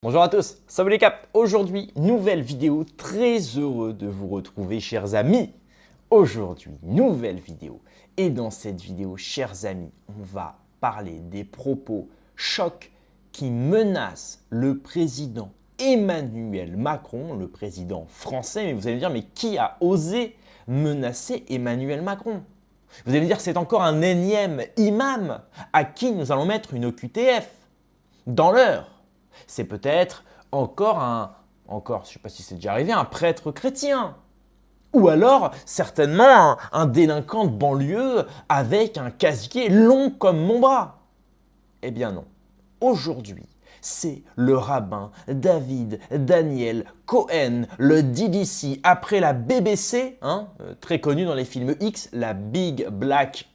Bonjour à tous, salut les caps. Aujourd'hui, nouvelle vidéo, très heureux de vous retrouver chers amis. Aujourd'hui, nouvelle vidéo. Et dans cette vidéo, chers amis, on va parler des propos chocs qui menacent le président Emmanuel Macron, le président français. Mais vous allez me dire, mais qui a osé menacer Emmanuel Macron? Vous allez me dire, c'est encore un énième imam à qui nous allons mettre une OQTF dans l'heure. C'est peut-être encore, je ne sais pas si c'est déjà arrivé, un prêtre chrétien. Ou alors, certainement, un délinquant de banlieue avec un casier long comme mon bras. Eh bien non. Aujourd'hui, c'est le rabbin David Daniel Cohen, le DDC, après la BBC, très connu dans les films X, la Big Black,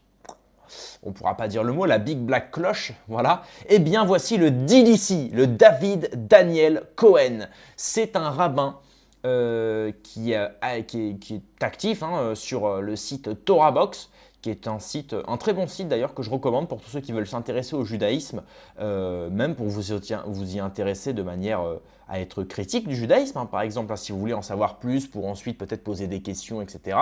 on ne pourra pas dire le mot, la Big Black Cloche, voilà. Eh bien, voici le DDC, le David Daniel Cohen. C'est un rabbin qui est actif sur le site TorahBox, qui est un très bon site d'ailleurs que je recommande pour tous ceux qui veulent s'intéresser au judaïsme, même pour vous y intéresser de manière à être critique du judaïsme. Par exemple, si vous voulez en savoir plus pour ensuite peut-être poser des questions, etc.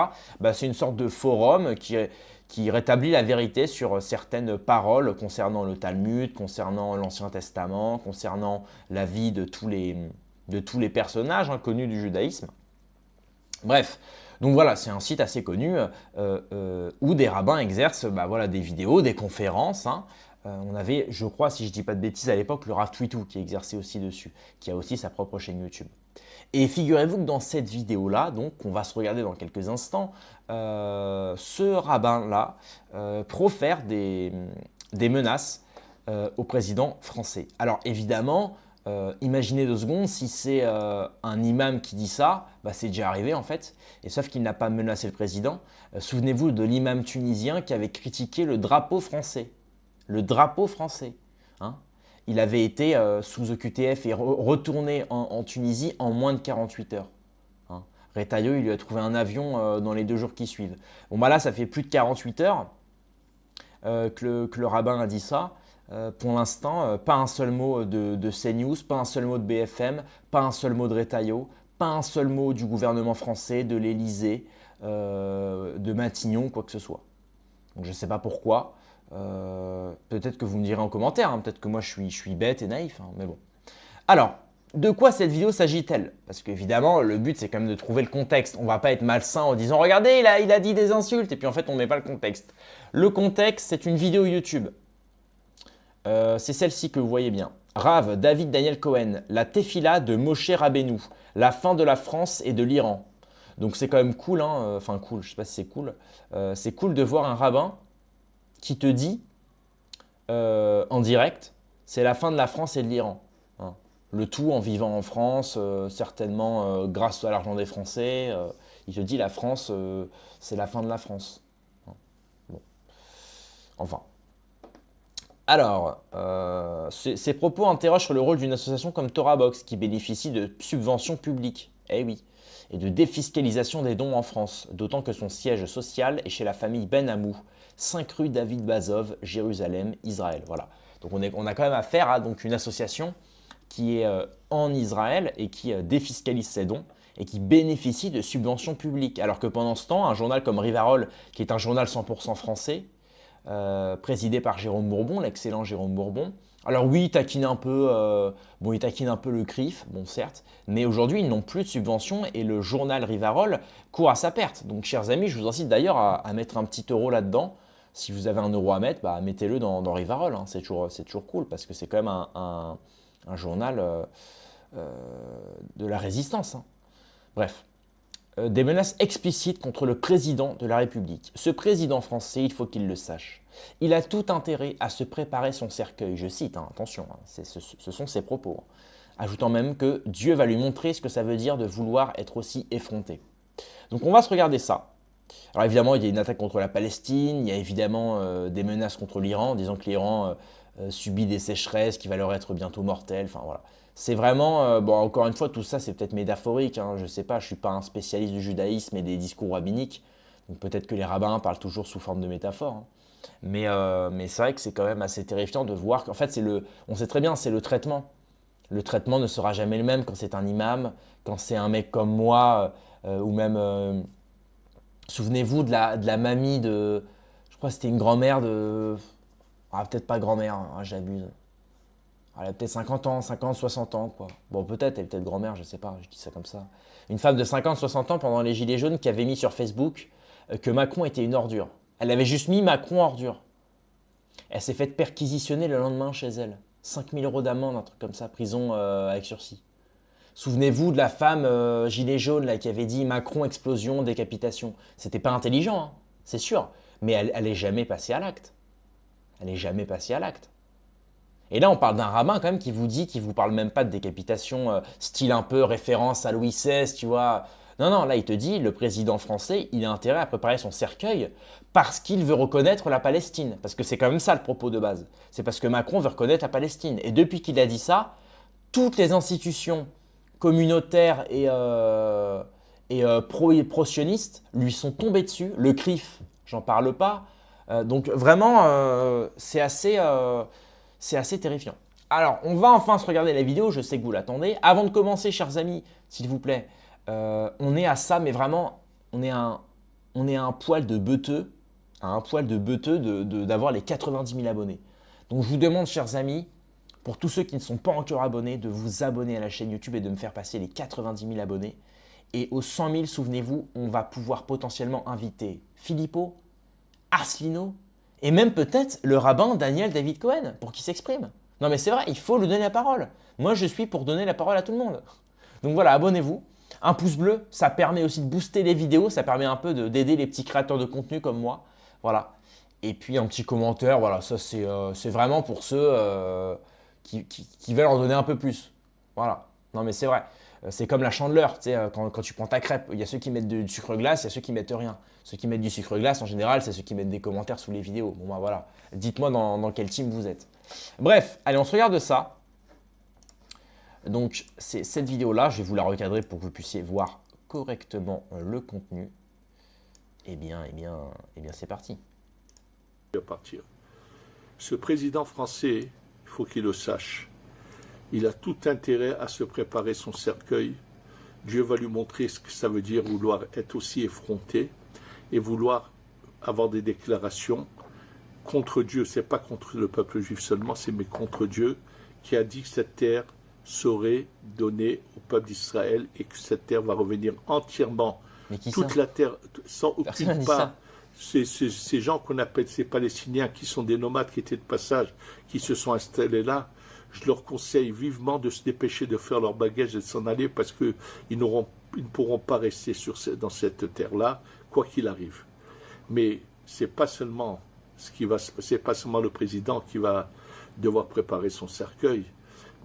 C'est une sorte de forum qui rétablit la vérité sur certaines paroles concernant le Talmud, concernant l'Ancien Testament, concernant la vie de tous les personnages connus du judaïsme. Bref, donc voilà, c'est un site assez connu où des rabbins exercent des vidéos, des conférences. On avait, je crois, si je ne dis pas de bêtises à l'époque, le Rav Twitou qui exerçait aussi dessus, qui a aussi sa propre chaîne YouTube. Et figurez-vous que dans cette vidéo-là, donc qu'on va se regarder dans quelques instants, ce rabbin-là profère des menaces au président français. Alors évidemment, imaginez 2 secondes, si c'est un imam qui dit ça, c'est déjà arrivé en fait, et sauf qu'il n'a pas menacé le président. Souvenez-vous de l'imam tunisien qui avait critiqué le drapeau français. Le drapeau français. Il avait été sous OQTF et retourné en Tunisie en moins de 48 heures. Retailleau, il lui a trouvé un avion dans les 2 jours qui suivent. Bon, là, ça fait plus de 48 heures que le rabbin a dit ça. Pour l'instant, pas un seul mot de CNews, pas un seul mot de BFM, pas un seul mot de Retailleau, pas un seul mot du gouvernement français, de l'Élysée, de Matignon, quoi que ce soit. Donc je ne sais pas pourquoi. Peut-être que vous me direz en commentaire, peut-être que moi je suis bête et naïf, mais bon. Alors, de quoi cette vidéo s'agit-elle? Parce qu'évidemment, le but c'est quand même de trouver le contexte. On ne va pas être malsain en disant « Regardez, il a dit des insultes » et puis en fait on ne met pas le contexte. Le contexte, c'est une vidéo YouTube. C'est celle-ci que vous voyez bien. Rav David Daniel Cohen, la tefila de Moshe Rabbeinu, la fin de la France et de l'Iran. Donc c'est quand même cool, enfin cool, je ne sais pas si c'est cool. C'est cool de voir un rabbin qui te dit en direct, c'est la fin de la France et de l'Iran. Le tout en vivant en France, certainement grâce à l'argent des Français. Il te dit la France, c'est la fin de la France. Bon. Enfin. Alors, ces propos interrogent sur le rôle d'une association comme TorahBox qui bénéficie de subventions publiques. Eh oui. Et de défiscalisation des dons en France, d'autant que son siège social est chez la famille Ben Amou, 5 rue David Bazov, Jérusalem, Israël. Voilà. Donc on a quand même affaire à une association qui est en Israël et qui défiscalise ses dons et qui bénéficie de subventions publiques. Alors que pendant ce temps, un journal comme Rivarol, qui est un journal 100% français, présidé par Jérôme Bourbon, l'excellent Jérôme Bourbon. Alors oui, il taquine un peu le CRIF, bon certes, mais aujourd'hui ils n'ont plus de subventions et le journal Rivarol court à sa perte. Donc chers amis, je vous incite d'ailleurs à mettre un petit euro là-dedans. Si vous avez un euro à mettre, mettez-le dans Rivarol, c'est toujours cool parce que c'est quand même un journal de la résistance. Bref. Des menaces explicites contre le président de la République. Ce président français, il faut qu'il le sache. Il a tout intérêt à se préparer son cercueil. Je cite, attention, ce sont ses propos. Ajoutant même que Dieu va lui montrer ce que ça veut dire de vouloir être aussi effronté. Donc on va se regarder ça. Alors évidemment, il y a une attaque contre la Palestine, il y a évidemment des menaces contre l'Iran, en disant que l'Iran subit des sécheresses qui va leur être bientôt mortelles. Enfin voilà. C'est vraiment, encore une fois, tout ça c'est peut-être métaphorique, je ne sais pas, je ne suis pas un spécialiste du judaïsme et des discours rabbiniques, donc peut-être que les rabbins parlent toujours sous forme de métaphore, mais c'est vrai que c'est quand même assez terrifiant de voir qu'en fait, on sait très bien, c'est le traitement le traitement ne sera jamais le même quand c'est un imam, quand c'est un mec comme moi, ou même, souvenez-vous de la mamie de, je crois que c'était une grand-mère de, ah peut-être pas grand-mère, hein, j'abuse. Elle a peut-être 50 ans, 50, 60 ans, quoi. Bon, peut-être, elle est peut-être grand-mère, je sais pas, je dis ça comme ça. Une femme de 50, 60 ans pendant les Gilets jaunes qui avait mis sur Facebook que Macron était une ordure. Elle avait juste mis Macron ordure. Elle s'est faite perquisitionner le lendemain chez elle. 5000 € d'amende, un truc comme ça, prison avec sursis. Souvenez-vous de la femme gilet jaune là, qui avait dit Macron, explosion, décapitation. C'était pas intelligent, hein, c'est sûr, mais elle est jamais passée à l'acte. Elle est jamais passée à l'acte. Et là, on parle d'un rabbin quand même qui vous dit, qui vous parle même pas de décapitation, style un peu référence à Louis XVI, tu vois. Non, non, là, il te dit, le président français, il a intérêt à préparer son cercueil parce qu'il veut reconnaître la Palestine. Parce que c'est quand même ça le propos de base. C'est parce que Macron veut reconnaître la Palestine. Et depuis qu'il a dit ça, toutes les institutions communautaires et pro-sionistes lui sont tombées dessus. Le CRIF, j'en parle pas. Donc vraiment, c'est assez terrifiant. Alors, on va enfin se regarder la vidéo, je sais que vous l'attendez. Avant de commencer, chers amis, s'il vous plaît, on est à ça, mais vraiment, on est à un poil de beuteux, d'avoir les 90 000 abonnés. Donc, je vous demande, chers amis, pour tous ceux qui ne sont pas encore abonnés, de vous abonner à la chaîne YouTube et de me faire passer les 90 000 abonnés. Et aux 100 000, souvenez-vous, on va pouvoir potentiellement inviter Philippot, Asselineau, et même peut-être le rabbin Daniel David Cohen pour qu'il s'exprime. Non mais c'est vrai, il faut lui donner la parole. Moi je suis pour donner la parole à tout le monde. Donc voilà, abonnez-vous. Un pouce bleu, ça permet aussi de booster les vidéos, ça permet un peu d'aider les petits créateurs de contenu comme moi. Voilà. Et puis un petit commentaire, voilà, ça c'est vraiment pour ceux qui veulent en donner un peu plus. Voilà. Non mais c'est vrai. C'est comme la chandeleur, tu sais, quand tu prends ta crêpe, il y a ceux qui mettent du sucre glace, il y a ceux qui mettent rien. Ceux qui mettent du sucre glace, en général, c'est ceux qui mettent des commentaires sous les vidéos. Bon, bah voilà. Dites-moi dans quel team vous êtes. Bref, allez, on se regarde ça. Donc, c'est cette vidéo-là, je vais vous la recadrer pour que vous puissiez voir correctement le contenu. Eh bien, c'est parti. Partir. Ce président français, il faut qu'il le sache, il a tout intérêt à se préparer son cercueil. Dieu va lui montrer ce que ça veut dire vouloir être aussi effronté et vouloir avoir des déclarations contre Dieu. Ce n'est pas contre le peuple juif seulement, c'est mais contre Dieu qui a dit que cette terre serait donnée au peuple d'Israël et que cette terre va revenir entièrement. Mais qui toute ça? la terre, sans aucune part. Ces gens qu'on appelle ces Palestiniens qui sont des nomades qui étaient de passage, qui se sont installés là, je leur conseille vivement de se dépêcher de faire leur bagage et de s'en aller parce qu'ils ne pourront pas rester dans cette terre-là, quoi qu'il arrive. Mais c'est pas seulement c'est pas seulement le président qui va devoir préparer son cercueil,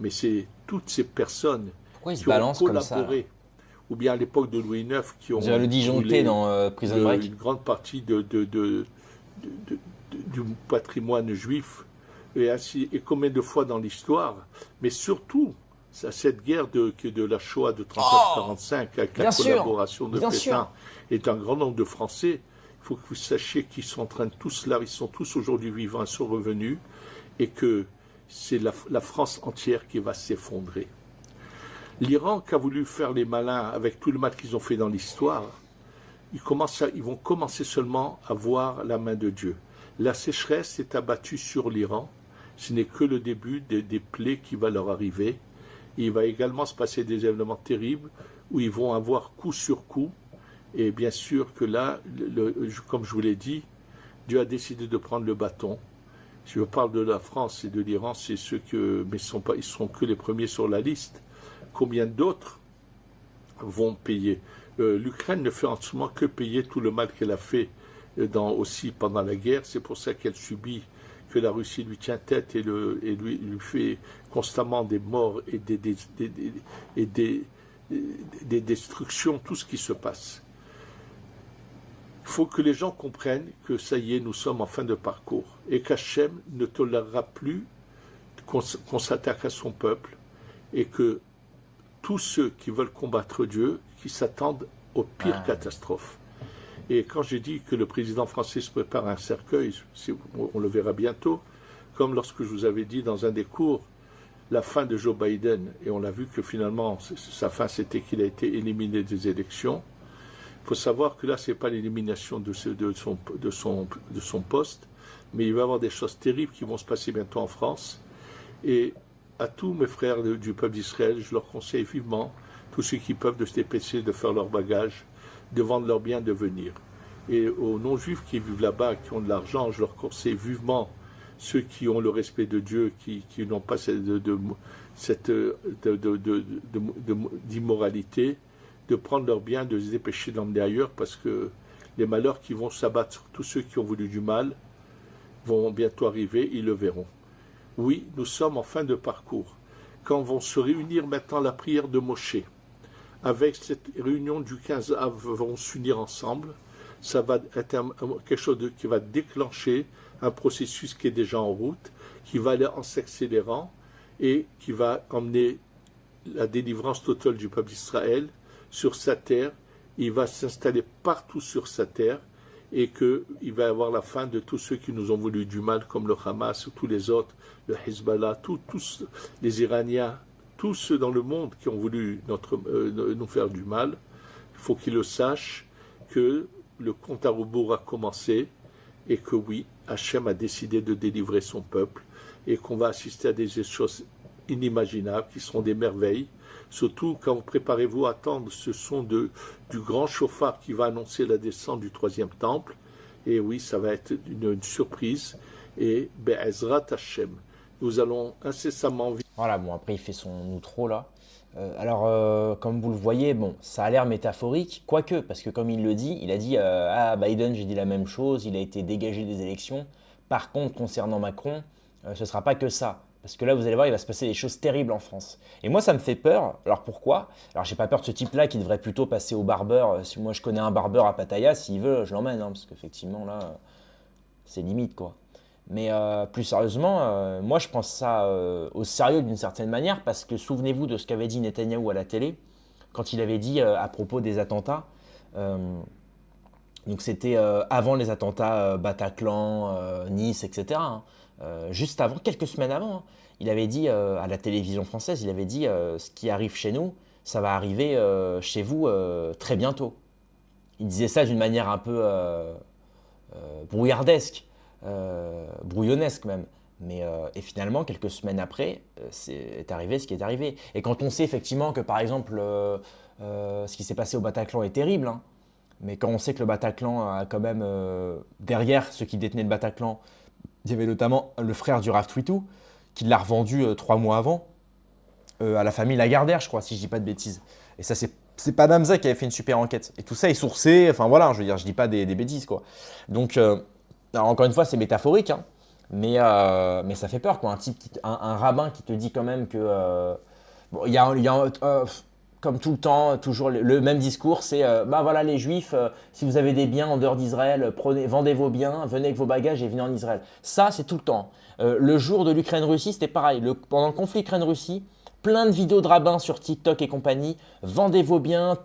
mais c'est toutes ces personnes qui ont collaboré, ou bien à l'époque de Louis IX, qui ont le disjoncté dans Prison Break. Une grande partie du patrimoine juif. Et combien de fois dans l'histoire, mais surtout cette guerre de la Shoah de 39-45 avec la collaboration de Pétain et d'un grand nombre de Français, il faut que vous sachiez qu'ils sont en train de tous là, ils sont tous aujourd'hui vivants, ils sont revenus, et que c'est la France entière qui va s'effondrer. L'Iran qui a voulu faire les malins avec tout le mal qu'ils ont fait dans l'histoire, ils vont commencer seulement à voir la main de Dieu. La sécheresse s'est abattue sur l'Iran. Ce n'est que le début des plaies qui va leur arriver. Et il va également se passer des événements terribles où ils vont avoir coup sur coup. Et bien sûr que là, comme je vous l'ai dit, Dieu a décidé de prendre le bâton. Si je parle de la France et de l'Iran, c'est ceux mais ils sont que les premiers sur la liste. Combien d'autres vont payer? L'Ukraine ne fait en ce moment que payer tout le mal qu'elle a fait aussi pendant la guerre. C'est pour ça qu'elle subit que la Russie lui tient tête et lui fait constamment des morts et des destructions, tout ce qui se passe. Il faut que les gens comprennent que ça y est, nous sommes en fin de parcours et qu'Hachem ne tolérera plus qu'on s'attaque à son peuple et que tous ceux qui veulent combattre Dieu, qui s'attendent aux pires catastrophes. Et quand j'ai dit que le président français se prépare à un cercueil, on le verra bientôt, comme lorsque je vous avais dit dans un des cours, la fin de Joe Biden, et on l'a vu que finalement, sa fin, c'était qu'il a été éliminé des élections. Il faut savoir que là, ce n'est pas l'élimination de son poste, mais il va y avoir des choses terribles qui vont se passer bientôt en France. Et à tous mes frères du peuple d'Israël, je leur conseille vivement, tous ceux qui peuvent, de se dépêcher, de faire leur bagage, de vendre leurs biens, de venir. Et aux non-juifs qui vivent là-bas, qui ont de l'argent, je leur conseille vivement, ceux qui ont le respect de Dieu, qui n'ont pas cette d'immoralité, de prendre leurs biens, de se dépêcher d'emmener ailleurs, parce que les malheurs qui vont s'abattre sur tous ceux qui ont voulu du mal vont bientôt arriver, ils le verront. Oui, nous sommes en fin de parcours. Quand vont se réunir maintenant la prière de Moshe, avec cette réunion du 15 Av, vont s'unir ensemble, ça va être quelque chose qui va déclencher un processus qui est déjà en route, qui va aller en s'accélérant et qui va emmener la délivrance totale du peuple d'Israël sur sa terre. Il va s'installer partout sur sa terre et qu'il va y avoir la fin de tous ceux qui nous ont voulu du mal, comme le Hamas, tous les autres, le Hezbollah, tous les Iraniens, tous ceux dans le monde qui ont voulu nous faire du mal. Il faut qu'ils le sachent que le compte à rebours a commencé et que oui, Hachem a décidé de délivrer son peuple et qu'on va assister à des choses inimaginables qui seront des merveilles. Surtout quand vous préparez-vous à attendre ce son du grand chauffard qui va annoncer la descente du troisième temple. Et oui, ça va être une surprise. Et Be'ezrat Hachem, nous allons incessamment vivre. Voilà, bon, après il fait son outro là. Alors, comme vous le voyez, bon, ça a l'air métaphorique, quoique, parce que comme il le dit, il a dit ah, Biden, j'ai dit la même chose, il a été dégagé des élections. Par contre, concernant Macron, ce ne sera pas que ça. Parce que là, vous allez voir, il va se passer des choses terribles en France. Et moi, ça me fait peur. Alors pourquoi? Alors, j'ai pas peur de ce type-là qui devrait plutôt passer au barbeur. Si moi, je connais un barbeur à Pattaya, s'il veut, je l'emmène. Hein, parce qu'effectivement, là, c'est limite, quoi. Mais plus sérieusement, moi, je pense ça au sérieux d'une certaine manière. Parce que souvenez-vous de ce qu'avait dit Netanyahou à la télé, quand il avait dit à propos des attentats. Donc, c'était avant les attentats Bataclan, Nice, etc. Hein. Juste avant, quelques semaines avant, hein, il avait dit à la télévision française, il avait dit ce qui arrive chez nous, ça va arriver chez vous très bientôt. Il disait ça d'une manière un peu brouillardesque, brouillonnesque même. Mais et finalement, quelques semaines après, est arrivé ce qui est arrivé. Et quand on sait effectivement que par exemple, ce qui s'est passé au Bataclan est terrible, hein, mais quand on sait que le Bataclan a quand même, derrière ceux qui détenaient le Bataclan, il y avait notamment le frère du Rav Twitou, qui l'a revendu 3 mois avant à la famille Lagardère, je crois, si je dis pas de bêtises. Et ça, c'est pas Namza qui avait fait une super enquête. Et tout ça est sourcé, enfin voilà, je veux dire, je dis pas des bêtises, quoi. Donc, alors, encore une fois, c'est métaphorique, hein, mais ça fait peur, quoi. Un rabbin qui te dit quand même que... bon, il y a comme tout le temps, toujours le même discours, c'est bah voilà les Juifs, si vous avez des biens en dehors d'Israël, vendez vos biens, venez avec vos bagages et venez en Israël. Ça, c'est tout le temps. Le jour de l'Ukraine-Russie, c'était pareil. Pendant le conflit Ukraine-Russie, plein de vidéos de rabbins sur TikTok et compagnie. Vendez vos biens,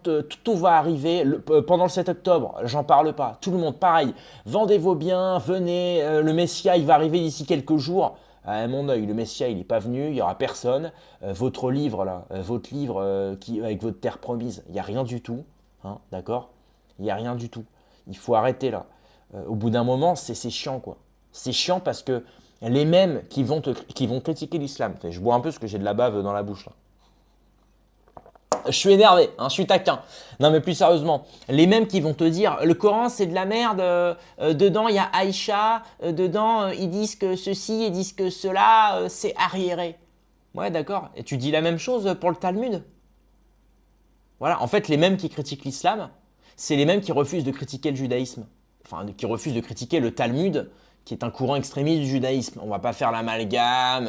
tout va arriver. Pendant le 7 octobre, j'en parle pas. Tout le monde, pareil. Vendez vos biens, venez, le Messia, il va arriver d'ici quelques jours. À mon œil, le Messia, il n'est pas venu, il n'y aura personne. Votre livre, là, avec votre terre promise, il n'y a rien du tout. Hein, d'accord? Il n'y a rien du tout. Il faut arrêter, là. Au bout d'un moment, c'est chiant, quoi. C'est chiant parce que les mêmes qui vont critiquer l'islam, je bois un peu parce que j'ai de la bave dans la bouche, là. Je suis énervé, hein, je suis taquin. Non mais plus sérieusement, les mêmes qui vont te dire le Coran c'est de la merde, dedans il y a Aïcha, dedans ils disent que ceci, ils disent que cela, c'est arriéré. Ouais d'accord, et tu dis la même chose pour le Talmud. Voilà, en fait les mêmes qui critiquent l'islam, c'est les mêmes qui refusent de critiquer le judaïsme. Enfin, qui refusent de critiquer le Talmud, qui est un courant extrémiste du judaïsme. On va pas faire l'amalgame,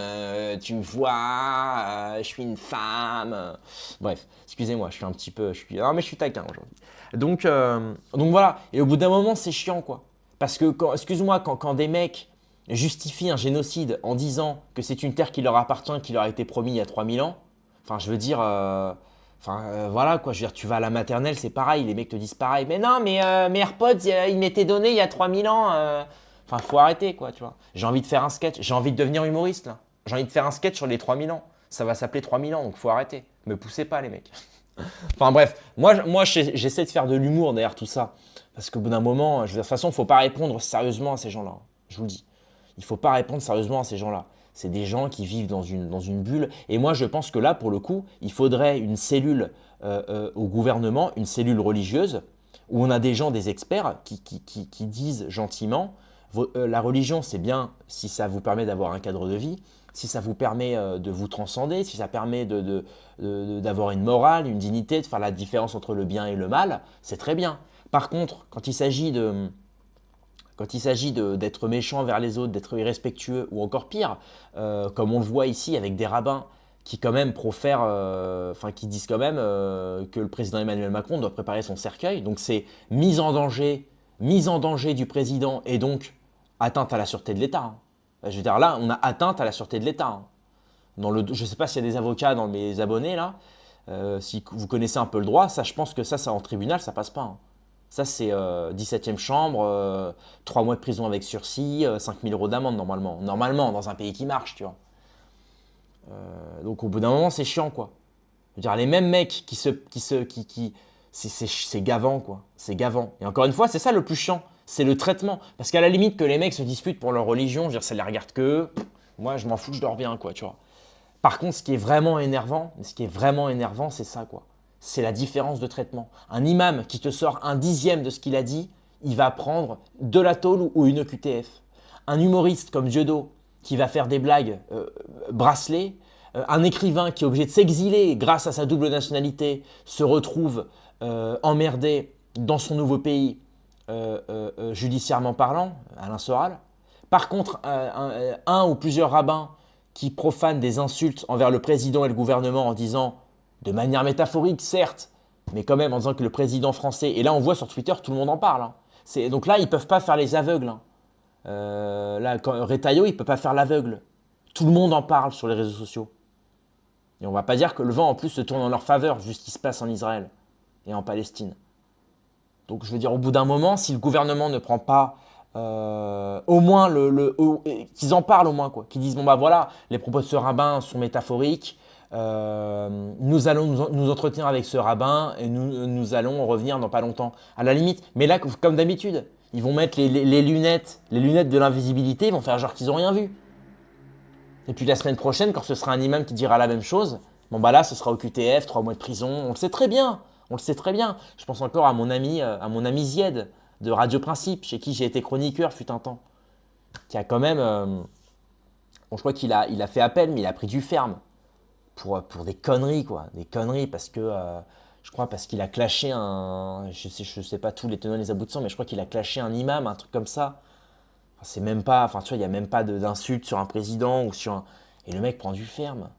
tu me vois, je suis une femme. Bref, excusez-moi, je suis un petit peu... Non mais je suis taquin aujourd'hui. Donc voilà, et au bout d'un moment, c'est chiant quoi. Parce que, excuse-moi, quand des mecs justifient un génocide en disant que c'est une terre qui leur appartient, qui leur a été promis il y a 3000 ans, enfin je veux dire... voilà quoi, je veux dire, tu vas à la maternelle, c'est pareil, les mecs te disent pareil. Mais non, mais mes AirPods, ils m'étaient donnés il y a 3000 ans. Enfin, faut arrêter quoi, tu vois. J'ai envie de faire un sketch, j'ai envie de devenir humoriste là. J'ai envie de faire un sketch sur les 3000 ans. ça va s'appeler 3000 ans, donc faut arrêter. Me poussez pas les mecs. Enfin bref, moi j'essaie de faire de l'humour derrière tout ça. Parce qu'au bout d'un moment, de toute façon, il ne faut pas répondre sérieusement à ces gens-là. Je vous le dis. Il ne faut pas répondre sérieusement à ces gens-là. C'est des gens qui vivent dans une bulle. Et moi, je pense que là, pour le coup, il faudrait une cellule au gouvernement, une cellule religieuse, où on a des gens, des experts, qui disent gentiment, la religion, c'est bien si ça vous permet d'avoir un cadre de vie, si ça vous permet de vous transcender, si ça permet d'avoir une morale, une dignité, de faire la différence entre le bien et le mal, c'est très bien. Par contre, quand il s'agit d'être méchant vers les autres, d'être irrespectueux ou encore pire, comme on le voit ici avec des rabbins qui quand même profèrent, qui disent quand même que le président Emmanuel Macron doit préparer son cercueil. Donc c'est mise en danger du président et donc atteinte à la sûreté de l'État. Hein. Je veux dire là, on a atteinte à la sûreté de l'État. Hein. Je ne sais pas s'il y a des avocats dans mes abonnés là. Si vous connaissez un peu le droit, ça je pense que ça en tribunal, ça passe pas. Hein. Ça, c'est 17e chambre, 3 mois de prison avec sursis, 5 000 € d'amende normalement. Normalement, dans un pays qui marche, tu vois. Donc au bout d'un moment, c'est chiant, quoi. Je veux dire, les mêmes mecs c'est gavant, quoi. C'est gavant. Et encore une fois, c'est ça le plus chiant. C'est le traitement. Parce qu'à la limite que les mecs se disputent pour leur religion, je veux dire, ça les regarde que eux. Moi, je m'en fous, je dors bien, quoi, tu vois. Par contre, ce qui est vraiment énervant, c'est ça, quoi. C'est la différence de traitement. Un imam qui te sort un dixième de ce qu'il a dit, il va prendre de la tôle ou une OQTF. Un humoriste comme Dieudo qui va faire des blagues bracelet, un écrivain qui est obligé de s'exiler grâce à sa double nationalité, se retrouve emmerdé dans son nouveau pays, judiciairement parlant, Alain Soral. Par contre, un ou plusieurs rabbins qui profanent des insultes envers le président et le gouvernement en disant de manière métaphorique, certes, mais quand même en disant que le président français, et là on voit sur Twitter, tout le monde en parle. Hein. Donc là, ils ne peuvent pas faire les aveugles. Hein. Là, Retailleau, il ne peut pas faire l'aveugle. Tout le monde en parle sur les réseaux sociaux. Et on ne va pas dire que le vent en plus se tourne en leur faveur, vu ce qui se passe en Israël et en Palestine. Donc je veux dire, au bout d'un moment, si le gouvernement ne prend pas au moins qu'ils en parlent au moins, quoi. Qu'ils disent, bon bah voilà, les propos de ce rabbin sont métaphoriques, nous allons nous entretenir avec ce rabbin et nous allons revenir dans pas longtemps. À la limite, mais là, comme d'habitude, ils vont mettre les lunettes de l'invisibilité, ils vont faire genre qu'ils n'ont rien vu. Et puis la semaine prochaine, quand ce sera un imam qui dira la même chose, bon bah là, ce sera au QTF, 3 mois de prison, on le sait très bien. On le sait très bien. Je pense encore à mon ami Zied de Radio Principe, chez qui j'ai été chroniqueur fut un temps, qui a quand même, bon, je crois qu'il a fait appel, mais il a pris du ferme pour des conneries, quoi, des conneries parce que je crois parce qu'il a clashé je sais pas tous les tenants et les aboutissants, mais je crois qu'il a clashé un imam, un truc comme ça. Enfin, c'est même pas, enfin tu vois, il y a même pas d'insulte sur un président ou sur un, et le mec prend du ferme.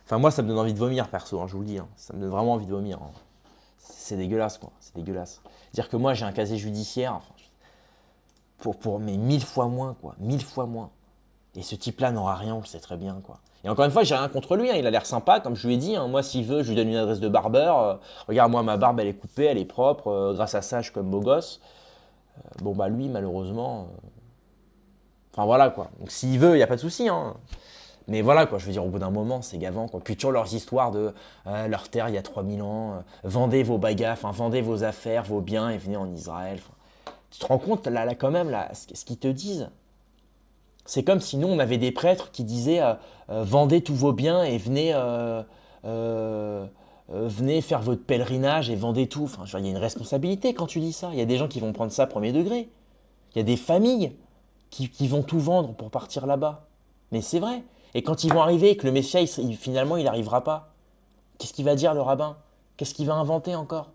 Enfin, moi, ça me donne envie de vomir, perso, hein, je vous le dis. Hein. Ça me donne vraiment envie de vomir. Hein. C'est dégueulasse, quoi. C'est dégueulasse. Dire que moi, j'ai un casier judiciaire, enfin, mais 1000 fois moins, quoi. 1000 fois moins. Et ce type-là n'aura rien, on le sait très bien, quoi. Et encore une fois, j'ai rien contre lui. Hein. Il a l'air sympa, comme je lui ai dit. Hein. Moi, s'il veut, je lui donne une adresse de barbeur. Regarde, moi, ma barbe, elle est coupée, elle est propre. Grâce à ça, je suis comme beau gosse. Bon, bah, lui, malheureusement... Enfin, voilà, quoi. Donc, s'il veut, il n'y a pas de souci, hein. Mais voilà, quoi, je veux dire, au bout d'un moment, c'est gavant, quoi. Puis toujours leurs histoires de leur terre il y a 3000 ans, vendez vos bagages, vendez vos affaires, vos biens et venez en Israël. Tu te rends compte, là quand même, là, ce qu'ils te disent? C'est comme si nous, on avait des prêtres qui disaient vendez tous vos biens et venez faire votre pèlerinage et vendez tout. Enfin, il y a une responsabilité quand tu dis ça. Il y a des gens qui vont prendre ça premier degré. Il y a des familles qui vont tout vendre pour partir là-bas. Mais c'est vrai. Et quand ils vont arriver et que le Messia, finalement, il n'arrivera pas, qu'est-ce qu'il va dire le rabbin? Qu'est-ce qu'il va inventer encore?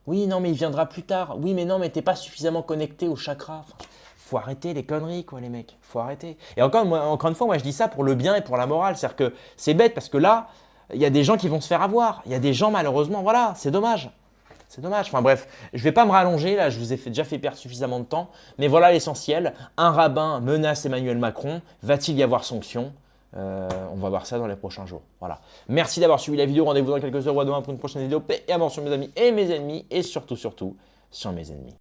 Oui, non, mais il viendra plus tard. Oui, mais non, mais t'es pas suffisamment connecté au chakra. Enfin, faut arrêter les conneries, quoi, les mecs. Faut arrêter. Et encore une fois, moi, je dis ça pour le bien et pour la morale. C'est-à-dire que c'est bête parce que là, il y a des gens qui vont se faire avoir. Il y a des gens, malheureusement, voilà, c'est dommage. C'est dommage. Enfin bref, je ne vais pas me rallonger, là, je vous ai déjà fait perdre suffisamment de temps. Mais voilà l'essentiel. Un rabbin menace Emmanuel Macron. Va-t-il y avoir sanction? On va voir ça dans les prochains jours. Voilà. Merci d'avoir suivi la vidéo. Rendez-vous dans quelques heures ou à demain pour une prochaine vidéo. Paix et amour sur mes amis et mes ennemis. Et surtout, sur mes ennemis.